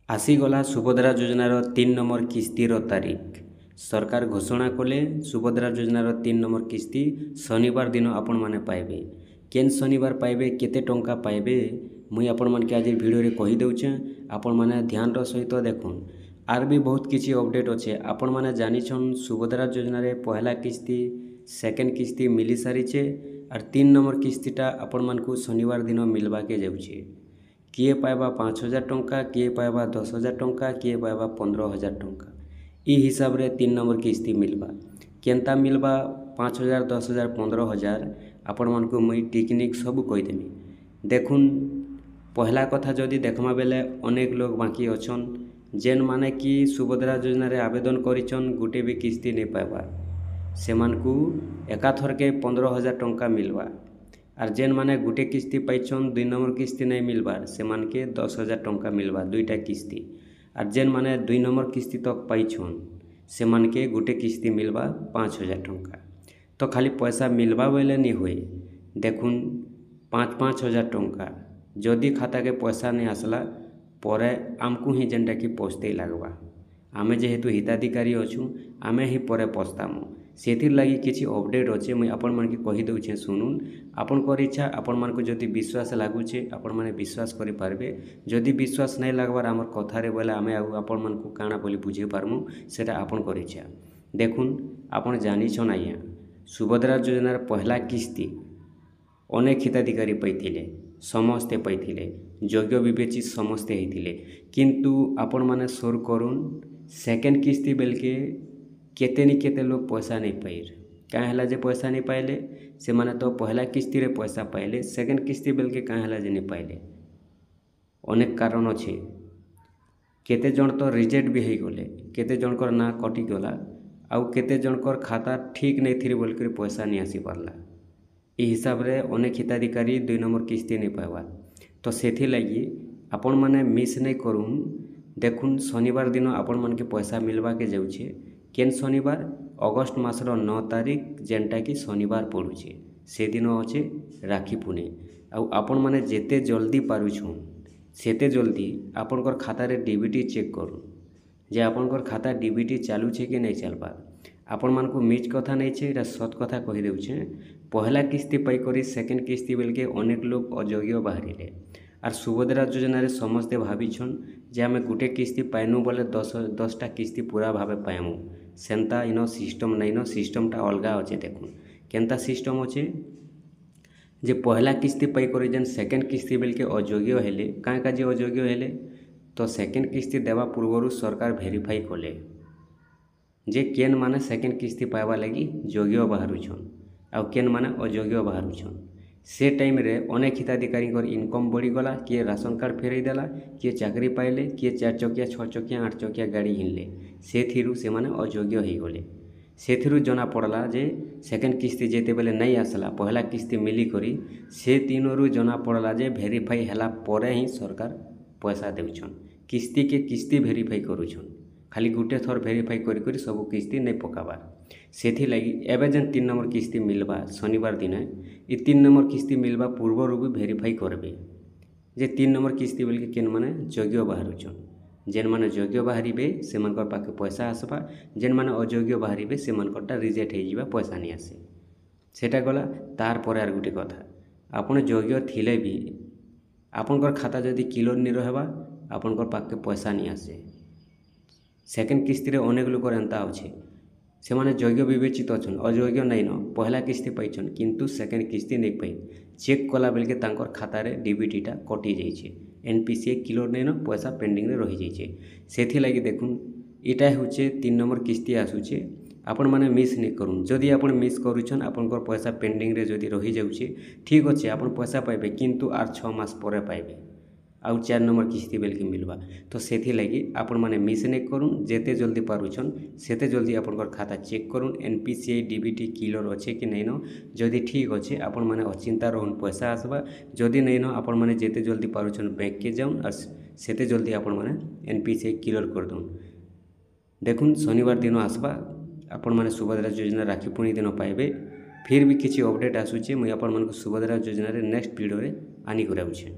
आसीगला सुभद्रा योजनार 3 नंबर किस्तिर तारीख सरकार घोषणा कले। सुभद्रा योजनार 3 नंबर किस्ती शनिवार दिन आपण माने पाइबे। केन शनिवार पाइबे, केते टंका पाइबे मुई आपण मानके आज वीडियो रे कहि देउछे। आपण माने ध्यान रो सहित देखुन। आर भी बहुत किछि अपडेट अच्छे। आपण माने जानि छन सुभद्रा योजना रे पहला किस्ती सेकेंड किस्ती मिली सारिछे और 3 नंबर किस्तीटा आपण मानकु शनिवार दिन मिलवा के जाउछे। किए पाइबा 5,000 टंका, किए पाइबा 10,000 टंका, किए पाइबा 15,000 टंका। इ हिसाब रे 3 नंबर किस्ती मिलवा। केनता मिलवा 5,000, 10,000, 15,000 आपण मानकु मुई टेक्निक सब कहिदेमी। देखुन पहला कथा जदि देखमा बेले अनेक लोग बाकी अछन जेन माने कि सुभद्रा योजना रे आवेदन करिछन गुटे भी किस्ती नहीं पाइबा। सेमानकु एकाथरके 15,000 टंका मिलवा। और जेन माने गुटे किस्ती पाइछन 2 नंबर किस्ती नहीं मिलबार से मानके 10,000 टंका मिलवा दुईटा किस्ती। और जेन माने 2 नंबर किस्ती तक पाइछन से मानके गुटे किस्ती मिलवा 5,000 टंका। तो खाली पैसा मिलवा बेले नहीं हुए। देखुन 5,000 टंका जदि खाता के पैसा नहीं आसला परे आमको ही जेनटा कि पस्ते लागवा। आमे जेहेतु हिताधिकारी अच्छू आमे ही परे पस्तामु। सेथिर लगी किछि अपडेट अच्छे मुई आपण मानके कहि दउछे सुनुन। आपनकर इच्छा आपण मानको जदि विश्वास लागुछे आपण माने विश्वास करि पारबे। जदि विश्वास नहीं लागबार हमर कथारे बोले आमे आपण मानको काना बोली बुझे पारमु सेटा आपनकर इच्छा। देखुन आपण जानि छन आज्ञा सुभद्रा योजनार पहला किस्ती अनेक हिताधिकारी पाइथिले, समस्ते पाइथिले, योग्य विवेचित समस्ते होइथिले। किंतु आपण माने सोर करुन सेकेंड किस्ती बेलके केते नि केते लोग पैसा नहीं पाइर। क्या हला जे पैसा नहीं पाइले से माने तो पहला किस्ती रे पैसा पाइले, सेकेंड किस्ती बेलके क्या हला जे नहीं पाइले अनेक कारण अच्छे। केते जन तो रिजेक्ट भी हो गले, केते जनकर ना कटि गला आउ केते जनकर खाता ठीक नहीं थी बोलकर पैसा नहीं आसी पारला। इ हिसाब रे अनेक हिताधिकारी 2 नंबर किस्ती नहीं पाइबा। तो सेथि लगी आपण माने मिस नहीं करुन। देखुन शनिवार दिन आपण मानके पैसा मिलवा के जाउछे। केन शनिवार अगस्त मासर 9 तारीख जेनटा कि शनिवार पड़ुछे। से दिन अच्छे राखी पुणे। आउ आपण माने जेते जल्दी पारुछन सेते जल्दी आपनकर खाता रे डीबीटी चेक करुन जे आपनकर खाता डीबीटी चालू छे कि नहीं चलबा। आपण मानको मिच कथा नहीं छे, एटा सत कथा कहि देउछे। पहला किस्ती पाई करी सेकेंड किस्ती बेलके अनेक लोग अयोग्य बाहरिले। और सुभद्रा योजना रे समस्ते भाविछन जे आमे गुटे किस्ती पाइनु बोले 10टा किस्ती पूरा भावे पाइमु। सेंता इनो सिस्टम नहीं न, सिस्टमटा अलगा अच्छे। देखुन केनता सिस्टम अच्छे जे पहला किस्ती पाई करी जेन सेकेंड किस्ती बेलके अयोग्य हेले। काँ काजे अयोग्य हेले तो सेकेंड किस्ती देवा पूर्वर सरकार भेरीफाई कले जे केन माने सेकेंड किस्ती पाइबा लगी योग्य बाहरुछन आउ केन माने अयोग्य बाहरुछन। से टाइम रे अनेक हिताधिकारी इनकम बढ़ीगला, किए राशन कार्ड फेरई देला, किए चाकरी पाइले, किए 4 चकिया 6 चकिया 8 चकिया गाड़ी हिनले। से से माने अयोग्य हो गले। से जना पड़ला जे सेकेंड किस्ती जेते बेले नहीं आसला पहला किस्ती मिली करी से तीनों जना पड़ला जे भेरीफाई हला परे ही सरकार पैसा देउछन। किस्ती के किस्ती भेरीफाई करुछन, खाली गुटे थर भेरीफाई करी करी सब किस्ती नहीं पकाबार। सेथि लगी एबे जेन 3 नंबर किस्ती मिलवा शनिवार दिन इ 3 नंबर किस्ती मिलवा पूर्वर भी भेरीफाई करबे जे 3 नंबर किस्ती बेलके केन माने योग्य बाहरुछन। जेन माने योग्य बाहरिबे से मानकर पाखे पैसा आसबा, जेन माने अयोग्य बाहरिबे से मानकरटा रिजेक्ट हो जिबा, पैसा नहीं आसे। सेटा गला। तार परे आर गुटे कथा आपण योग्य थिले भी आपनकर खाता जदि क्लियर नहीं रहबा आपनकर पाखे पैसा नहीं आसे। सेकेंड किस्ती रे अनेक लोकर एंता अच्छे से माने योग्य विवेचित अच्छन, अयोग्य नहीं न पहला किस्ती पाइछन किंतु सेकेंड किस्ती नहीं पाई चेक कला बेलके तांकर खाता रे डीबीटीटा कटि जाइछे। एनपीसीए क्लियर नहीं न पैसा पेंडिंग रे रही जाइछे। सेथि लगी देखुन इटा होचे 3 नंबर किस्ती आसुचे। आपण माने मिस नहीं करुन। जदि आपण मिस करूछन आपनकर पैसा पेंडिंग रे जदि रही जाउछे ठीक अच्छे आपण पैसा पाइबे किंतु आर 6 मास परे पाइबे आउ 4 नंबर किस्ती बेलके मिलवा। तो सेथि लगी आपण माने मिस नहीं करुन। जेते जल्दी पारुछन सेते जल्दी आपनकर खाता चेक करुन एनपीसीआई डीबीटी क्लियर अच्छे कि नहीं न। जदि ठीक अच्छे आपण माने अचिंता रहन पैसा आसबा, जदि नहीं न आपण माने जेते जल्दी पारुछन बैंक के जाउन और सेते जल्दी आपण माने एनपीसीआई क्लियर कर दउन। देखुन शनिवार दिन आसबा आपण माने सुभद्रा योजना राखी पुणी दिन पाइबे। फिर भी किछि अपडेट आसुचे मुई आपण मानक सुभद्रा योजना रे नेक्स्ट वीडियो रे आनी कराउछे।